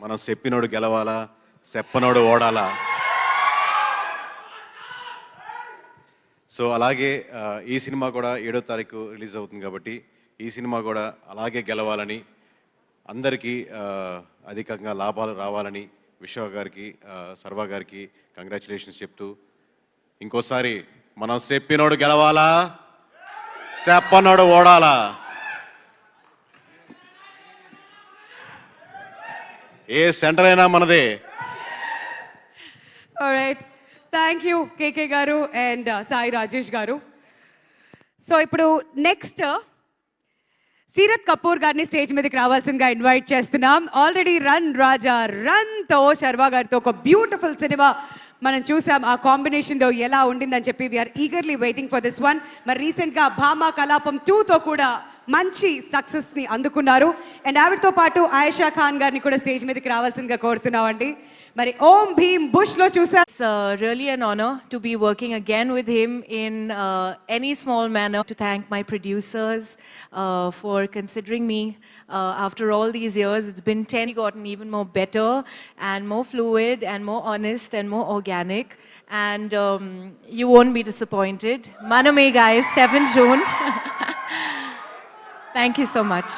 మనం చెప్పినోడు గెలవాలా, చెప్పనోడు ఓడాలా. సో అలాగే ఈ సినిమా కూడా 7వ తారీఖు రిలీజ్ అవుతుంది కాబట్టి ఈ సినిమా కూడా అలాగే గెలవాలని, అందరికీ అధికంగా లాభాలు రావాలని విశ్వ గారికి, సర్వా గారికి కంగ్రాచులేషన్స్ చెప్తూ, ఇంకోసారి మనం చెప్పినోడు గెలవాలా, చెప్పనోడు ఓడాలా. ఏ సెంటర్ అయినా మనదే. ఆల్రైట్, థ్యాంక్ యూ కేకే గారు అండ్ సాయి రాజేష్ గారు. సో ఇప్పుడు నెక్స్ట్ సీరత్ కపూర్ గారిని స్టేజ్ మీదకి రావాల్సిందిగా ఇన్వైట్ చేస్తున్నాం. ఆల్రెడీ రన్ రాజా రన్తో శర్వా గారితో ఒక బ్యూటిఫుల్ సినిమా మనం చూసాం. ఆ కాంబినేషన్లో ఎలా ఉండిందని చెప్పి we are eagerly waiting for this one. మరి రీసెంట్గా భామా కలాపం 2తో కూడా మంచి సక్సెస్ని అందుకున్నారు. అండ్ ఆవిడతో పాటు ఆయేషా ఖాన్ గారిని కూడా స్టేజ్ మీదకి రావాల్సిందిగా కోరుతున్నామండి. మరి ఓం భీమ్ బుష్లో చూసాం. It's really an honor to be working again with him in any small manner. To thank my producers for considering me after all these years. It's been 10, gotten even more better and more fluid and more honest and more organic. And you won't be disappointed. Maname guys, 7 June. Thank you so much.